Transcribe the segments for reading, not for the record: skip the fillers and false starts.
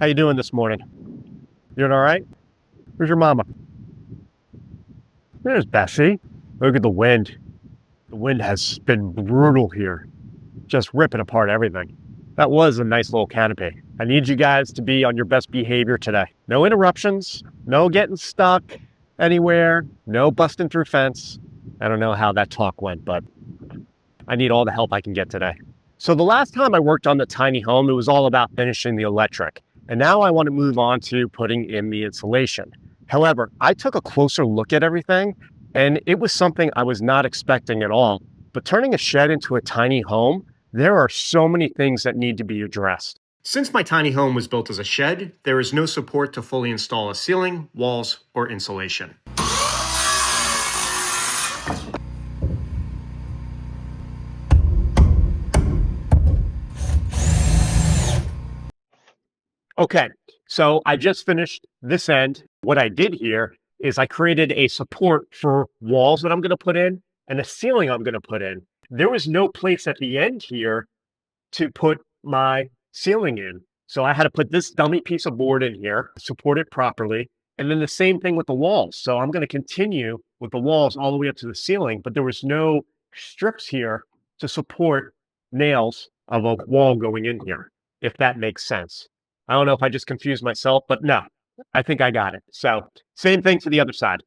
How you doing this morning? You doing all right? Where's your mama? There's Bessie. Look at the wind. The wind has been brutal here, just ripping apart everything. That was a nice little canopy. I need you guys to be on your best behavior today. No interruptions, no getting stuck anywhere, no busting through fence. I don't know how that talk went, but I need all the help I can get today. So the last time I worked on the tiny home, it was all about finishing the electric. And now I want to move on to putting in the insulation. However, I took a closer look at everything, and it was something I was not expecting at all. But turning a shed into a tiny home, there are so many things that need to be addressed. Since my tiny home was built as a shed, there is no support to fully install a ceiling, walls, or insulation. Okay, so I just finished this end. What I did here is I created a support for walls that I'm going to put in and a ceiling I'm going to put in. There was no place at the end here to put my ceiling in. So I had to put this dummy piece of board in here, support it properly, and then the same thing with the walls. So I'm going to continue with the walls all the way up to the ceiling, but there was no strips here to support nails of a wall going in here, if that makes sense. I don't know if I just confused myself, but no, I think I got it. So same thing to the other side.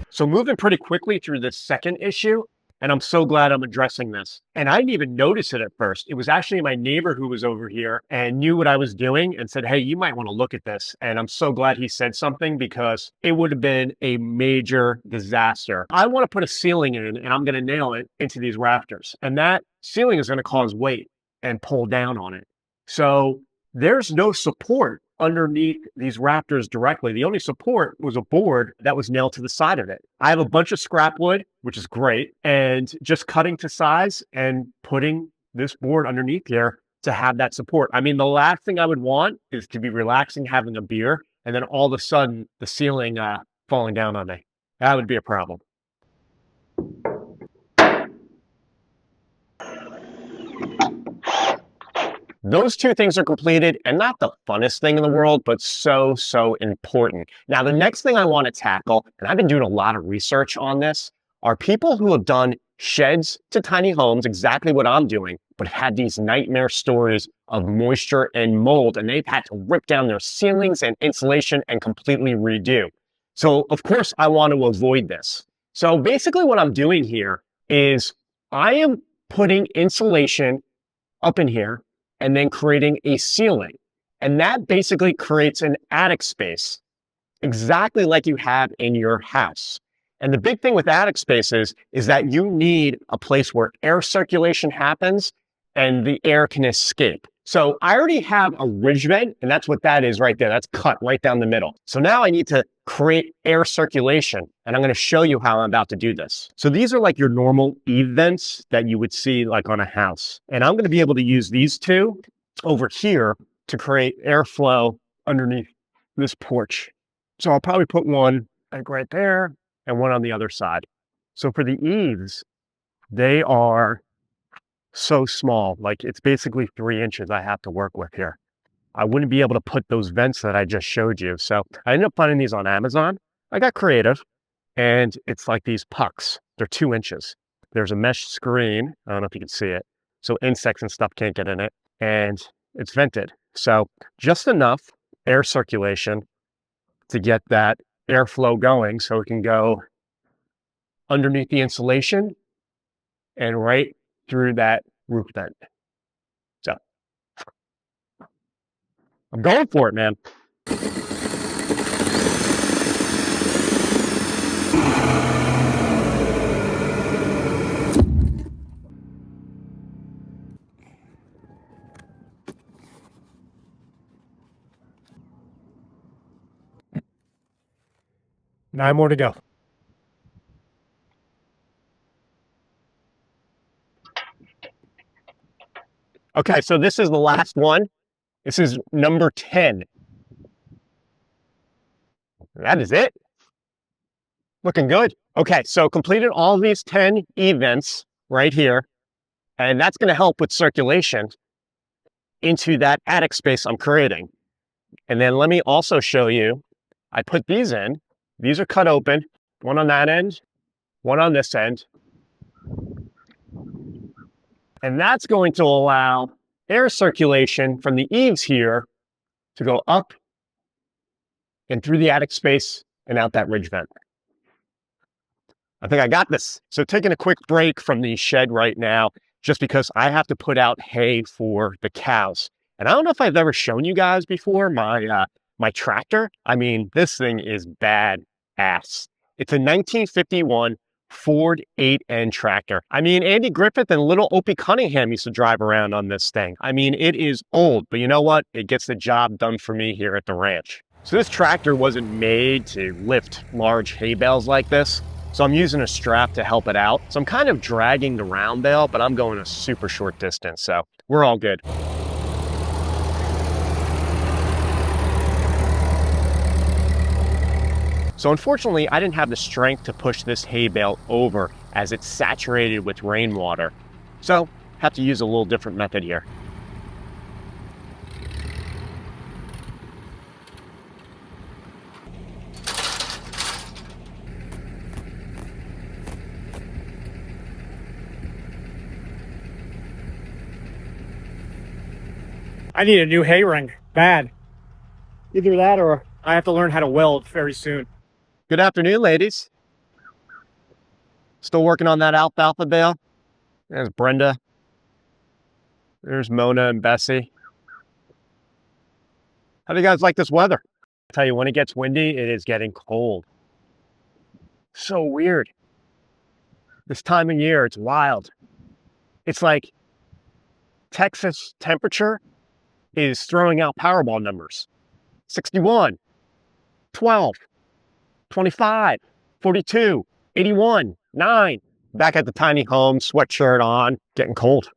So moving pretty quickly through this second issue, and I'm so glad I'm addressing this. And I didn't even notice it at first. It was actually my neighbor who was over here and knew what I was doing and said, hey, you might want to look at this. And I'm so glad he said something because it would have been a major disaster. I want to put a ceiling in and I'm going to nail it into these rafters. And that ceiling is going to cause weight and pull down on it. So there's no support underneath these rafters directly. The only support was a board that was nailed to the side of it. I have a bunch of scrap wood, which is great, and just cutting to size and putting this board underneath here to have that support. I mean, the last thing I would want is to be relaxing, having a beer, and then all of a sudden the ceiling falling down on me. That would be a problem. Those two things are completed, and not the funnest thing in the world, but so important. Now, the next thing I want to tackle, and I've been doing a lot of research on this, are people who have done sheds to tiny homes, exactly what I'm doing, but had these nightmare stories of moisture and mold, and they've had to rip down their ceilings and insulation and completely redo. So, of course, I want to avoid this. So basically what I'm doing here is I am putting insulation up in here and then creating a ceiling. And that basically creates an attic space, exactly like you have in your house. And the big thing with attic spaces is that you need a place where air circulation happens and the air can escape. So I already have a ridge vent, and that's what that is right there. That's cut right down the middle. So now I need to create air circulation, and I'm going to show you how I'm about to do this. So these are like your normal eave vents that you would see like on a house. And I'm going to be able to use these two over here to create airflow underneath this porch. So I'll probably put one like right there and one on the other side. So for the eaves, they are so small, like it's basically 3 inches I have to work with here. I wouldn't be able to put those vents that I just showed you. So I ended up finding these on Amazon. I got creative, and it's like these pucks. They're 2 inches. There's a mesh screen. I don't know if you can see it. So insects and stuff can't get in it, and it's vented. So just enough air circulation to get that airflow going so it can go underneath the insulation and right through that roof vent. So I'm going for it, man. Nine more to go. Okay, so this is the last one. This is number 10. That is it. Looking good. Okay, so completed all these 10 events right here, and that's going to help with circulation into that attic space I'm creating. And then let me also show you, I put these in. These are cut open, one on that end, one on this end. And that's going to allow air circulation from the eaves here to go up and through the attic space and out that ridge vent. I think I got this. So taking a quick break from the shed right now, just because I have to put out hay for the cows. And I don't know if I've ever shown you guys before my tractor. I mean, this thing is bad ass. It's a 1951 Ford 8N tractor. I mean, Andy Griffith and little Opie Cunningham used to drive around on this thing. I mean, it is old, but you know what? It gets the job done for me here at the ranch. So this tractor wasn't made to lift large hay bales like this. So I'm using a strap to help it out. So I'm kind of dragging the round bale, but I'm going a super short distance. So we're all good. So unfortunately, I didn't have the strength to push this hay bale over as it's saturated with rainwater. So have to use a little different method here. I need a new hay ring, bad. Either that or I have to learn how to weld very soon. Good afternoon, ladies. Still working on that alfalfa bale. There's Brenda. There's Mona and Bessie. How do you guys like this weather? I tell you, when it gets windy, it is getting cold. So weird. This time of year, it's wild. It's like Texas temperature is throwing out Powerball numbers. 61, 12, 25, 42, 81, 9. Back at the tiny home, sweatshirt on, getting cold.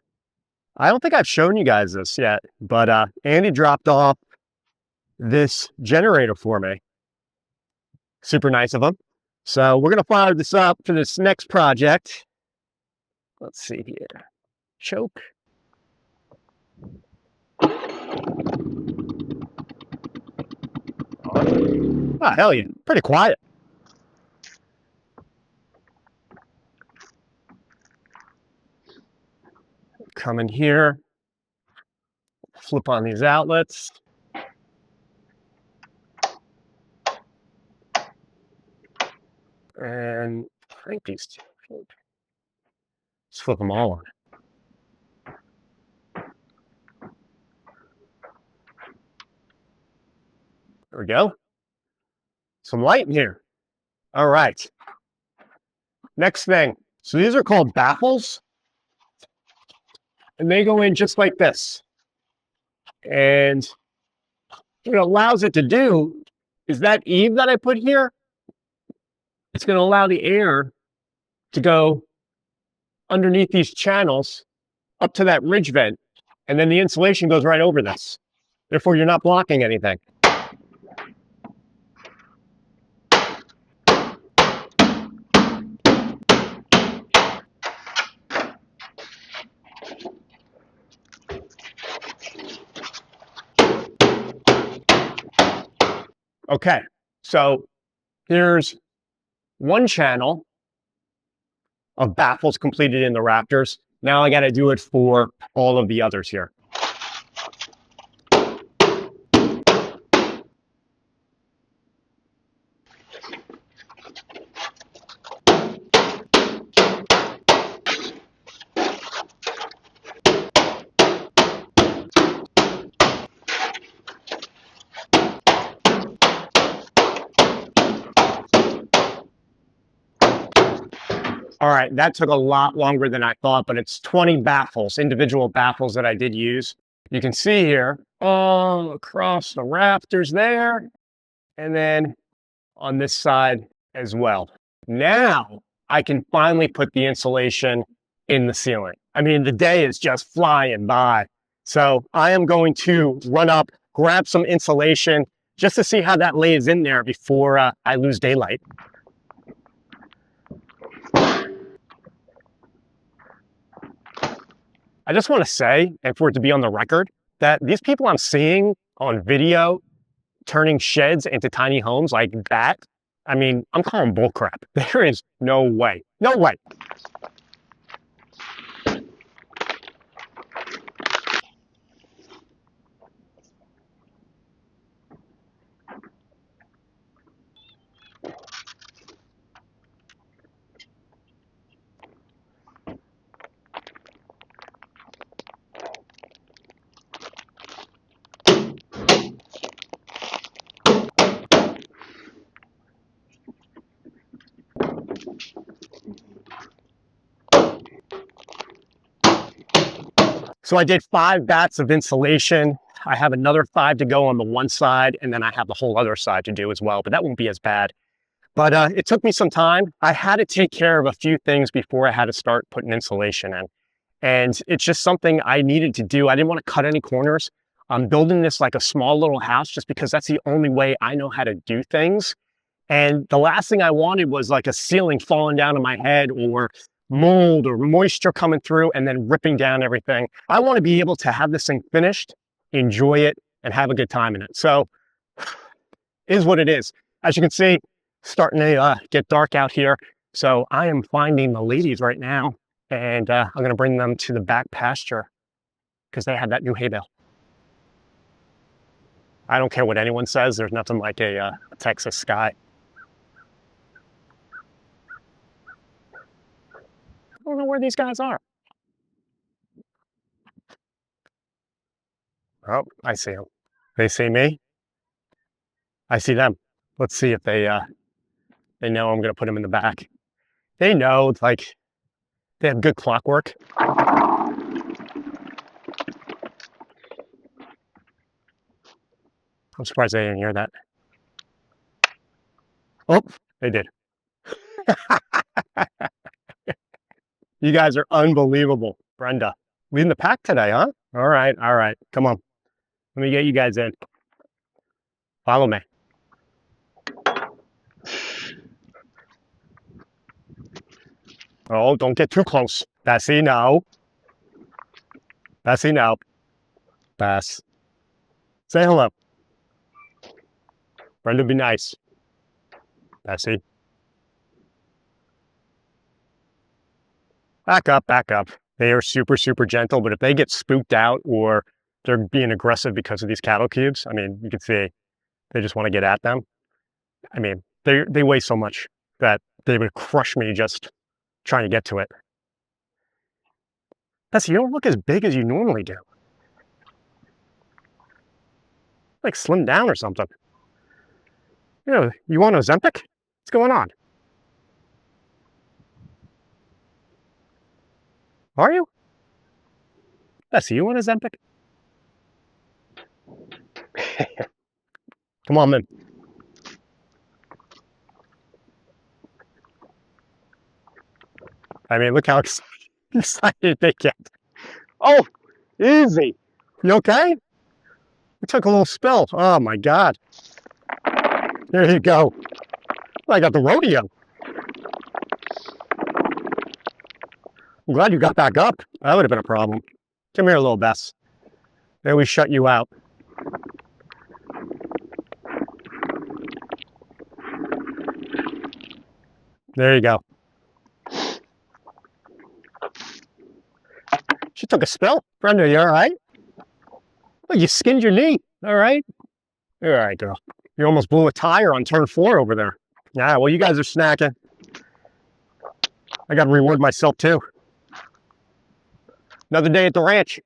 I don't think I've shown you guys this yet, but Andy dropped off this generator for me. Super nice of him. So we're going to fire this up for this next project. Let's see here. Choke. Oh, hell yeah. Pretty quiet. Come in here. Flip on these outlets. And I think these two. Let's flip them all on. There we go. Some light in here. All right. Next thing. So these are called baffles. And they go in just like this. And what it allows it to do is that eave that I put here, it's going to allow the air to go underneath these channels up to that ridge vent. And then the insulation goes right over this. Therefore, you're not blocking anything. Okay, so here's one channel of baffles completed in the Raptors. Now I got to do it for all of the others here. All right, that took a lot longer than I thought, but it's 20 baffles, individual baffles that I did use. You can see here, all across the rafters there, and then on this side as well. Now I can finally put the insulation in the ceiling. I mean, the day is just flying by. So I am going to run up, grab some insulation just to see how that lays in there before I lose daylight. I just want to say, and for it to be on the record, that these people I'm seeing on video turning sheds into tiny homes like that, I mean, I'm calling bullcrap. There is no way. No way. So I did 5 bats of insulation. I have another 5 to go on the one side, and then I have the whole other side to do as well, but that won't be as bad. But it took me some time. I had to take care of a few things before I had to start putting insulation in. And it's just something I needed to do. I didn't want to cut any corners. I'm building this like a small little house just because that's the only way I know how to do things. And the last thing I wanted was like a ceiling falling down on my head or mold or moisture coming through and then ripping down everything. I want to be able to have this thing finished, enjoy it, and have a good time in it. So, is what it is. As you can see, starting to get dark out here. So I am finding the ladies right now, and I'm going to bring them to the back pasture because they have that new hay bale. I don't care what anyone says. There's nothing like a Texas sky. I don't know where these guys are. Oh, I see them. They see me. I see them. Let's see if they know I'm going to put them in the back. They know, it's like, they have good clockwork. I'm surprised they didn't hear that. Oh, they did. You guys are unbelievable. Brenda, leading the pack today, huh? All right. Come on. Let me get you guys in. Follow me. Oh, don't get too close. Bessie, no. Bessie, no. Bess. Say hello. Brenda, be nice. Bessie. Back up, back up. They are super, super gentle, but if they get spooked out or they're being aggressive because of these cattle cubes, I mean, you can see they just want to get at them. I mean, they weigh so much that they would crush me just trying to get to it. Bessie, you don't look as big as you normally do. Like slimmed down or something. You know, you want Ozempic? What's going on? Are you? Bessie, you want Ozempic? Come on, man. I mean, look how excited they get. Oh, easy. You okay? We took a little spill. Oh my God. There you go. I got the rodeo. I'm glad you got back up. That would have been a problem. Come here, little Bess. There we shut you out. There you go. She took a spill. Brenda, you all right? Well, you skinned your knee. All right? All right, girl. You almost blew a tire on turn 4 over there. Yeah, well, you guys are snacking. I got to reward myself, too. Another day at the ranch.